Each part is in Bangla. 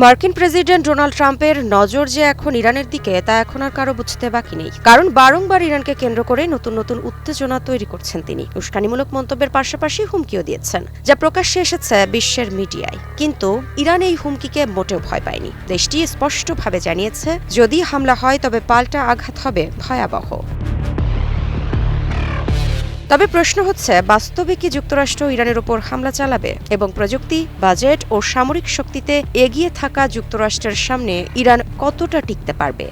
মার্কিন প্রেসিডেন্ট ডোনাল্ড ট্রাম্পের নজর যে এখন ইরানের দিকে তা এখন আর কারো বুঝতে বাকি নেই, কারণ বারংবার ইরানকে কেন্দ্র করে নতুন নতুন উত্তেজনা তৈরি করছেন তিনি। উস্কানিমূলক মন্তব্যের পাশাপাশি হুমকিও দিয়েছেন, যা প্রকাশ্যে এসেছে বিশ্বের মিডিয়ায়। কিন্তু ইরান এই হুমকিকে মোটেও ভয় পায়নি। দেশটি স্পষ্টভাবে জানিয়েছে, যদি হামলা হয় তবে পাল্টা আঘাত হবে ভয়াবহ। তবে প্রশ্ন হচ্ছে, বাস্তবে কি যুক্তরাষ্ট্র ইরানের উপর হামলা চালাবে? এবং প্রযুক্তি, বাজেট ও সামরিক শক্তিতে এগিয়ে থাকা যুক্তরাষ্ট্রের সামনে ইরান কতটা টিকতে পারবে?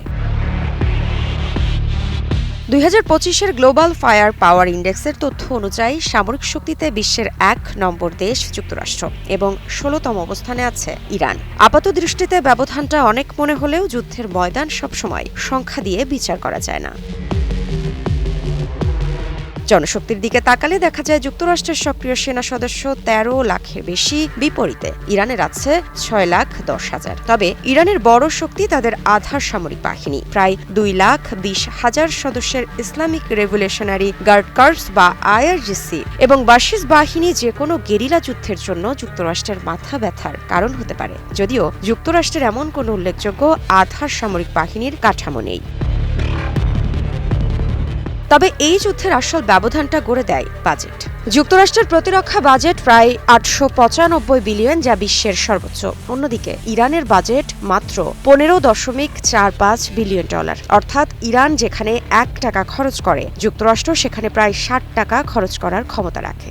2025-এর গ্লোবাল ফায়ার পাওয়ার ইন্ডেক্সের তথ্য অনুযায়ী সামরিক শক্তিতে বিশ্বের 1 নম্বর দেশ যুক্তরাষ্ট্র এবং 16তম অবস্থানে আছে ইরান। আপাত দৃষ্টিতে ব্যবধানটা অনেক মনে হলেও যুদ্ধের ময়দান সবসময় সংখ্যা দিয়ে বিচার করা যায় না। জনশক্তির দিকে তাকালে দেখা যায় যুক্তরাষ্ট্রের সক্রিয় সেনা সদস্য 13 লাখের বেশি, বিপরীতে ইরানের আছে 6,10,000। তবে ইরানের বড় শক্তি তাদের আধার সামরিক বাহিনী, প্রায় 2,20,000 সদস্যের ইসলামিক রেভলিউশনারি গার্ড কর্পস বা আইআরজিসি এবং বাশিস বাহিনী যে কোনো গেরিলা যুদ্ধের জন্য যুক্তরাষ্ট্রের মাথা ব্যথার কারণ হতে পারে, যদিও যুক্তরাষ্ট্রের এমন কোনো উল্লেখযোগ্য আধার সামরিক বাহিনীর কাঠামো নেই। তবে এই যুদ্ধের আসল ব্যবধানটা গড়ে দেয় বাজেট। যুক্তরাষ্ট্রের প্রতিরক্ষা বাজেট প্রায় 895 বিলিয়ন, যা বিশ্বের সর্বোচ্চ। অন্যদিকে ইরানের বাজেট মাত্র $15.45 বিলিয়ন। অর্থাৎ ইরান যেখানে 1 টাকা খরচ করে, যুক্তরাষ্ট্র সেখানে প্রায় 60 টাকা খরচ করার ক্ষমতা রাখে।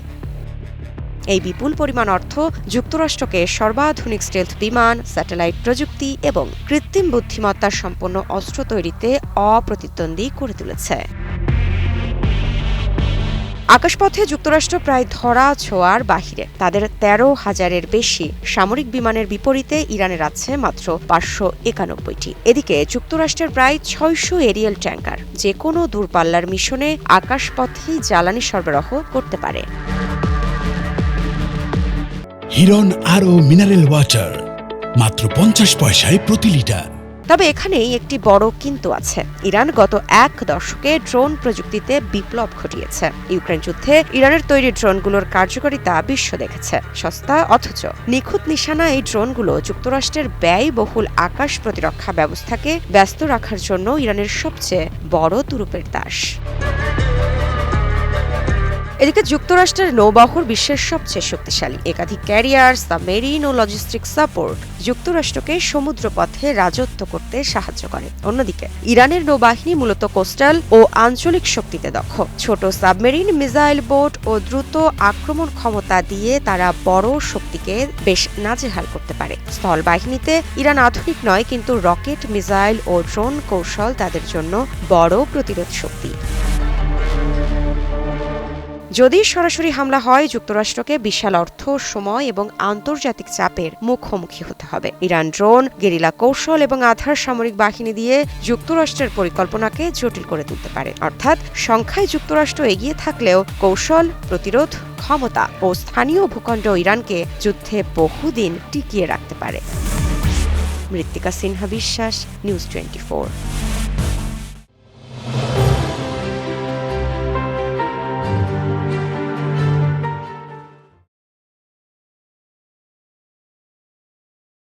এই বিপুল পরিমাণ অর্থ যুক্তরাষ্ট্রকে সর্বাধুনিক স্টেলথ বিমান, স্যাটেলাইট প্রযুক্তি এবং কৃত্রিম বুদ্ধিমত্তা সম্পন্ন অস্ত্র তৈরিতে অপ্রতিদ্বন্দ্বী করে তুলেছে। আকাশপথে যুক্তরাষ্ট্র প্রায় ধরা ছোঁয়ার বাহিরে। তাদের 13,000-এর বেশি সামরিক বিমানের বিপরীতে ইরানের আছে মাত্র 591টি। এদিকে যুক্তরাষ্ট্রের প্রায় 600 এরিয়াল ট্যাঙ্কার যে কোনো দূরপাল্লার মিশনে আকাশপথেই জ্বালানি সরবরাহ করতে পারে। হিরন আরও মিনারেল ওয়াটার মাত্র 50 পয়সায় প্রতি লিটার। তবে এখানেই একটি বড় কিন্তু আছে। ইরান গত 1 দশকে ড্রোন প্রযুক্তিতে বিপ্লব ঘটিয়েছে। ইউক্রেন যুদ্ধে ইরানের তৈরি ড্রোনগুলোর কার্যকারিতা বিশ্ব দেখেছে। সস্তা অথচ নিখুঁত নিশানা এই ড্রোনগুলো যুক্তরাষ্ট্রের ব্যয়বহুল আকাশ প্রতিরক্ষা ব্যবস্থাকে ব্যস্ত রাখার জন্য ইরানের সবচেয়ে বড় তুরুপের দাস। এদিকে যুক্তরাষ্ট্রের নৌবহর বিশ্বের সবচেয়ে শক্তিশালী। একাধিক ক্যারিয়ার, সাবমেরিন ও লজিস্টিক সাপোর্ট যুক্তরাষ্ট্রকে সমুদ্রপথে রাজত্ব করতে সাহায্য করে। অন্যদিকে ইরানের নৌবাহিনী মূলত কোস্টাল ও আঞ্চলিক শক্তিতে দক্ষ। ছোট সাবমেরিন, মিসাইল বোট ও দ্রুত আক্রমণ ক্ষমতা দিয়ে তারা বড় শক্তিকে বেশ নাজেহাল করতে পারে। স্থল বাহিনীতে ইরান আধুনিক নয়, কিন্তু রকেট, মিসাইল ও ড্রোন কৌশল তাদের জন্য বড় প্রতিরোধ শক্তি। যদি সরাসরি হামলা হয়, যুক্তরাষ্ট্রকে বিশাল অর্থ, সময় এবং আন্তর্জাতিক চাপের মুখোমুখি হতে হবে। ইরান ড্রোন, গেরিলা কৌশল এবং আধার সামরিক বাহিনী দিয়ে যুক্তরাষ্ট্রের পরিকল্পনাকে জটিল করে তুলতে পারে। অর্থাৎ সংখ্যায় যুক্তরাষ্ট্র এগিয়ে থাকলেও কৌশল, প্রতিরোধ ক্ষমতা ও স্থানীয় ভূখণ্ড ইরানকে যুদ্ধে বহুদিন টিকিয়ে রাখতে পারে। মৃত্তিকা সিনহা বিশ্বাস, নিউজ 24।